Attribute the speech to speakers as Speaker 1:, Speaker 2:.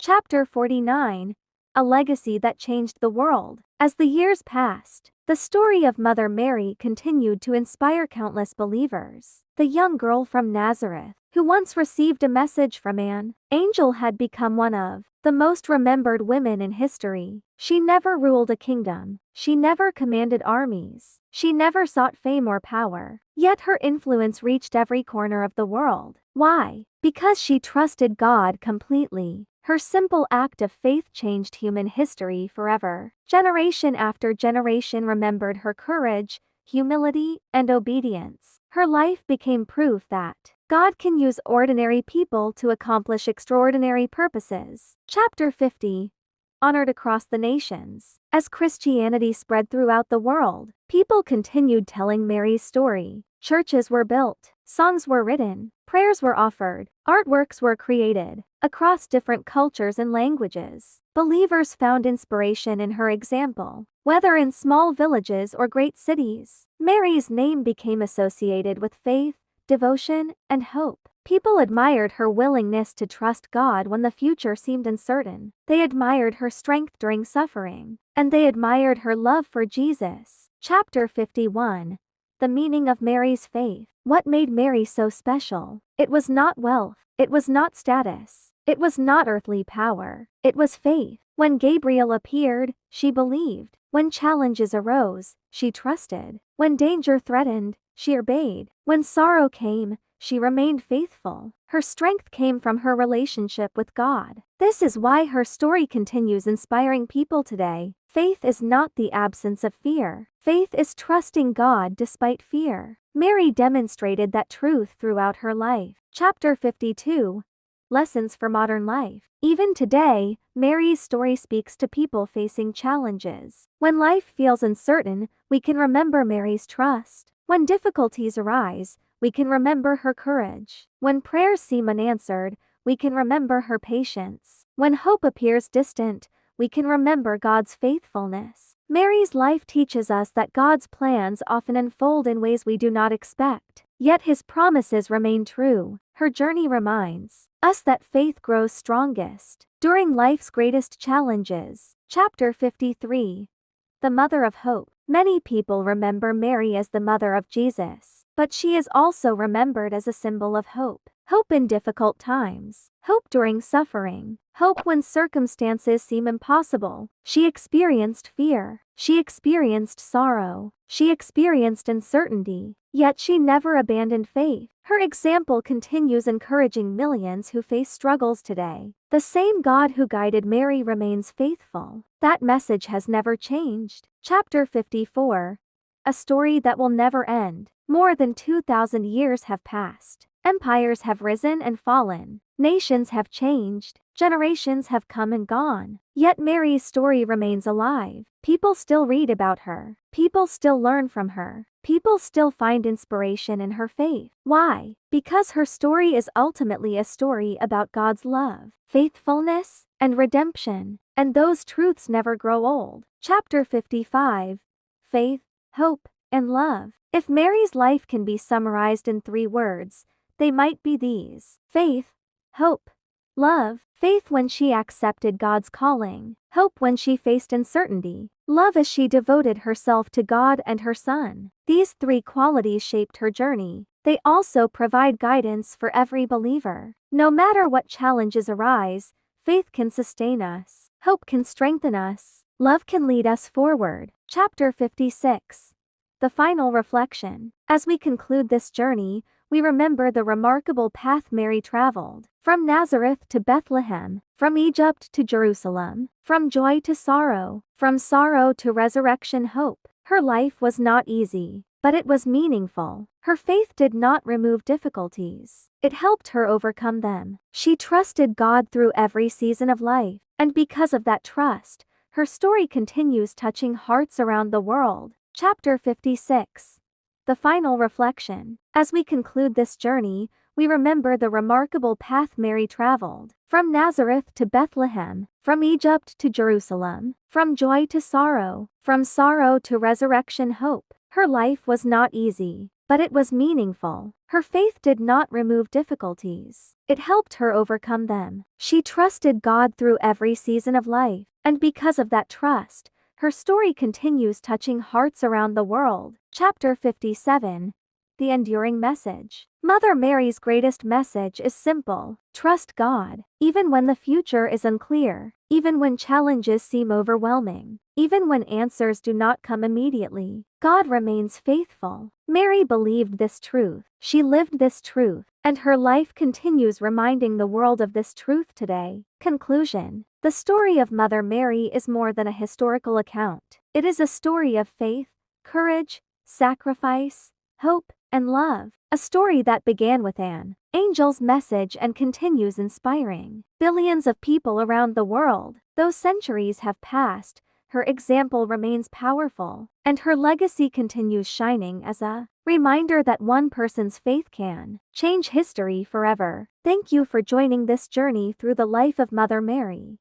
Speaker 1: Chapter 49. A legacy that changed the world. As the years passed, the story of Mother Mary continued to inspire countless believers. The young girl from Nazareth, who once received a message from an angel, had become one of the most remembered women in history. She never ruled a kingdom. She never commanded armies. She never sought fame or power. Yet her influence reached every corner of the world. Why? Because she trusted God completely. Her simple act of faith changed human history forever. Generation after generation remembered her courage, humility, and obedience. Her life became proof that God can use ordinary people to accomplish extraordinary purposes. Chapter 50. Honored across the nations. As Christianity spread throughout the world, people continued telling Mary's story. Churches were built, songs were written, prayers were offered, artworks were created. Across different cultures and languages, believers found inspiration in her example. Whether in small villages or great cities, Mary's name became associated with faith, devotion, and hope. People admired her willingness to trust God when the future seemed uncertain. They admired her strength during suffering, and they admired her love for Jesus. Chapter 51. The meaning of Mary's faith. What made Mary so special? It was not wealth. It was not status. It was not earthly power. It was faith. When Gabriel appeared, she believed. When challenges arose, she trusted. When danger threatened, she obeyed. When sorrow came, she remained faithful. Her strength came from her relationship with God. This is why her story continues inspiring people today. Faith is not the absence of fear. Faith is trusting God despite fear. Mary demonstrated that truth throughout her life. Chapter 52. Lessons for modern life. Even today, Mary's story speaks to people facing challenges. When life feels uncertain, we can remember Mary's trust. When difficulties arise, we can remember her courage. When prayers seem unanswered, we can remember her patience. When hope appears distant, we can remember God's faithfulness. Mary's life teaches us that God's plans often unfold in ways we do not expect, yet His promises remain true. Her journey reminds us that faith grows strongest during life's greatest challenges. Chapter 53. The Mother of Hope. Many people remember Mary as the mother of Jesus, but she is also remembered as a symbol of hope. Hope in difficult times. Hope during suffering. Hope when circumstances seem impossible. She experienced fear. She experienced sorrow. She experienced uncertainty. Yet she never abandoned faith. Her example continues encouraging millions who face struggles today. The same God who guided Mary remains faithful. That message has never changed. Chapter 54. A story that will never end. More than 2,000 years have passed. Empires have risen and fallen. Nations have changed. Generations have come and gone. Yet Mary's story remains alive. People still read about her. People still learn from her. People still find inspiration in her faith. Why? Because her story is ultimately a story about God's love, faithfulness, and redemption. And those truths never grow old. Chapter 55. Faith, Hope, and Love. If Mary's life can be summarized in 3 words, they might be these: faith, hope, love. Faith when she accepted God's calling. Hope when she faced uncertainty. Love as she devoted herself to God and her Son. These 3 qualities shaped her journey. They also provide guidance for every believer. No matter what challenges arise, faith can sustain us. Hope can strengthen us. Love can lead us forward. Chapter 56. The Final Reflection. As we conclude this journey, we remember the remarkable path Mary traveled. From Nazareth to Bethlehem, from Egypt to Jerusalem, from joy to sorrow, from sorrow to resurrection hope. Her life was not easy, but it was meaningful. Her faith did not remove difficulties. It helped her overcome them. She trusted God through every season of life, and because of that trust, her story continues touching hearts around the world. Chapter 56. The Final Reflection. As we conclude this journey, we remember the remarkable path Mary traveled. From Nazareth to Bethlehem, from Egypt to Jerusalem, from joy to sorrow, from sorrow to resurrection hope. Her life was not easy, but it was meaningful. Her faith did not remove difficulties. It helped her overcome them. She trusted God through every season of life, and because of that trust, her story continues touching hearts around the world. Chapter 57. The Enduring Message. Mother Mary's greatest message is simple: trust God, even when the future is unclear, even when challenges seem overwhelming, even when answers do not come immediately. God remains faithful. Mary believed this truth, she lived this truth, and her life continues reminding the world of this truth today. Conclusion. The story of Mother Mary is more than a historical account. It is a story of faith, courage, sacrifice, hope, and love. A story that began with an angel's message and continues inspiring billions of people around the world. Though centuries have passed, her example remains powerful, and her legacy continues shining as a reminder that one person's faith can change history forever. Thank you for joining this journey through the life of Mother Mary.